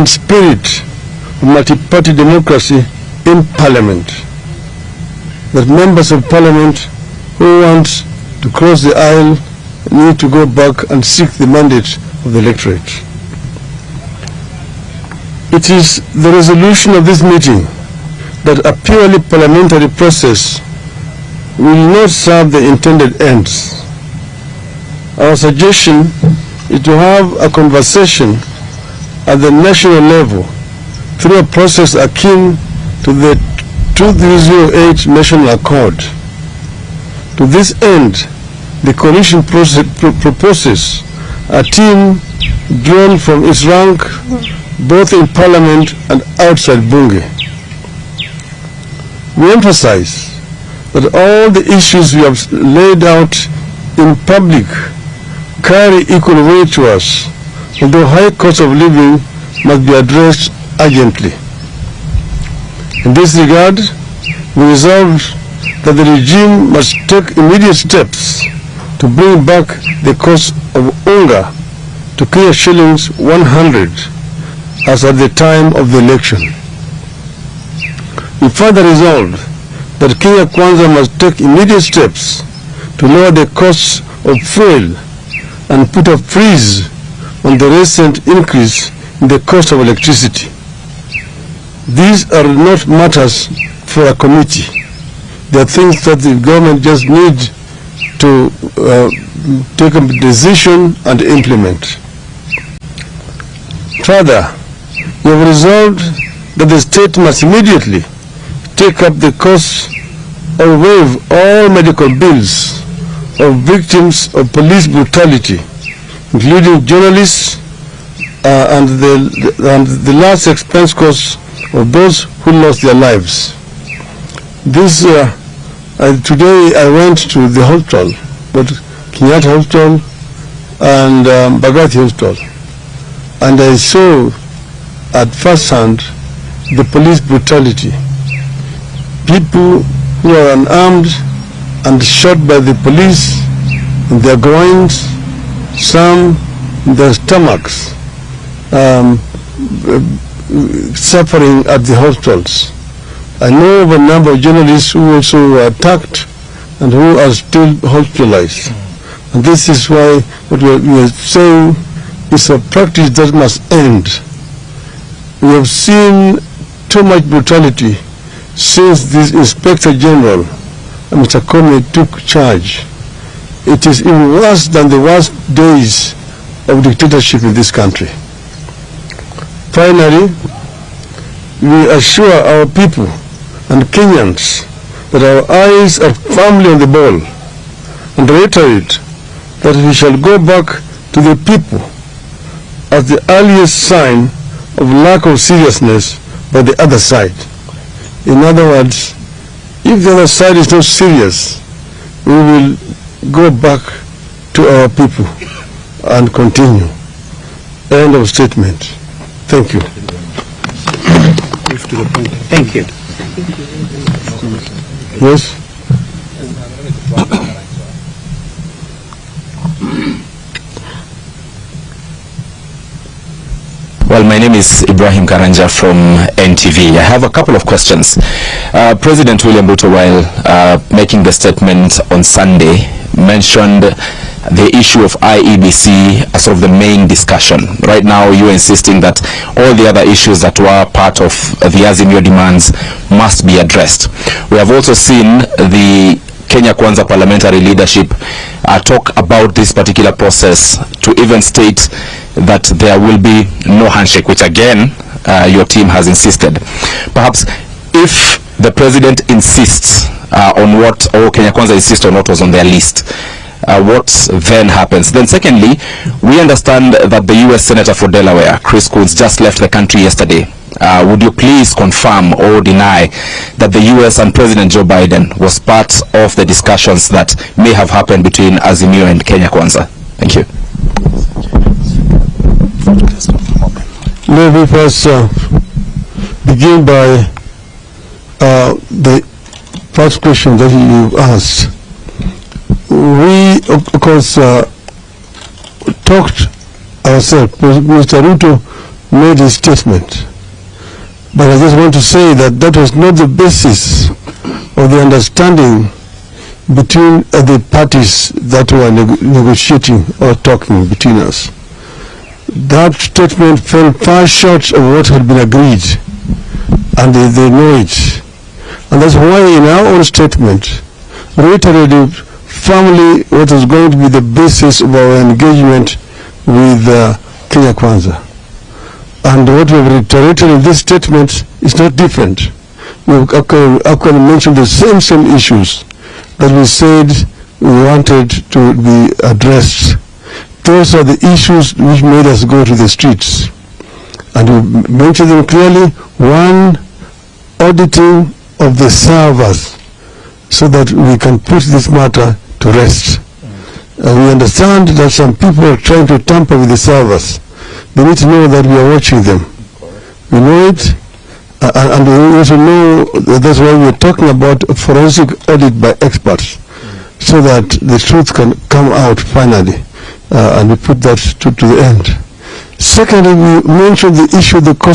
spirit of multi-party democracy in Parliament. That members of Parliament who want to cross the aisle need to go back and seek the mandate of the electorate. It is the resolution of this meeting that a purely parliamentary process will not serve the intended ends. Our suggestion is to have a conversation at the national level through a process akin to the 2008 National Accord. To this end, the coalition proposes a team drawn from its rank both in Parliament and outside Bunge. We emphasize that all the issues we have laid out in public carry equal weight to us, although high cost of living must be addressed urgently. In this regard, we resolved that the regime must take immediate steps to bring back the cost of unga to Kenya shillings 100 as at the time of the election. We further resolved that Kenya Kwanza must take immediate steps to lower the costs of fuel and put a freeze on the recent increase in the cost of electricity. These are not matters for a committee. They are things that the government just needs to take a decision and implement. Further, we have resolved that the state must immediately take up the cost or waive all medical bills of victims of police brutality, including journalists and the last expense costs of those who lost their lives. Today I went to the hospital, but Kenyatta Hospital and Bagati Hospital, and I saw at first hand the police brutality. People who are unarmed and shot by the police in their groins, some in their stomachs, suffering at the hospitals. I know of a number of journalists who also were attacked and who are still hospitalized. And this is why what we are saying is a practice that must end. We have seen too much brutality since this Inspector General, Mr. Comey, took charge. It is even worse than the worst days of dictatorship in this country. Finally, we assure our people and Kenyans that our eyes are firmly on the ball and reiterate that we shall go back to the people as the earliest sign of lack of seriousness by the other side. In other words, if the other side is not serious, we will go back to our people and continue. End of statement. Thank you. Thank you. Yes? Well, my name is Ibrahim Karanja from NTV. I have a couple of questions. President William Ruto, while making the statement on Sunday, mentioned the issue of IEBC as sort of the main discussion. Right now, you're insisting that all the other issues that were part of the Azimio demands must be addressed. We have also seen the Kenya Kwanza parliamentary leadership talk about this particular process to even state that there will be no handshake, which again, your team has insisted. Perhaps if the president insists on what, or Kenya Kwanza insists on what was on their list, what then happens? Then secondly, we understand that the US Senator for Delaware, Chris Coons, just left the country yesterday. Would you please confirm or deny that the US and President Joe Biden was part of the discussions that may have happened between Azimio and Kenya Kwanza? Thank you. Let me first begin by the first question that you asked. We, of course, talked ourselves. Mr. Ruto made his statement. But I just want to say that that was not the basis of the understanding between the parties that were negotiating or talking between us. That statement fell far short of what had been agreed, and they know it. And that's why in our own statement, reiterated firmly what is going to be the basis of our engagement with Kenya Kwanza. And what we have reiterated in this statement is not different. We have actually mentioned the same issues that we said we wanted to be addressed. Those are the issues which made us go to the streets. And we mentioned them clearly. One, auditing of the servers so that we can put this matter to rest. We understand that some people are trying to tamper with the servers. They need to know that we are watching them. We know it, and we also know that's why we are talking about a forensic audit by experts, so that the truth can come out finally, and we put that to the end. Secondly, we mentioned the issue of the cost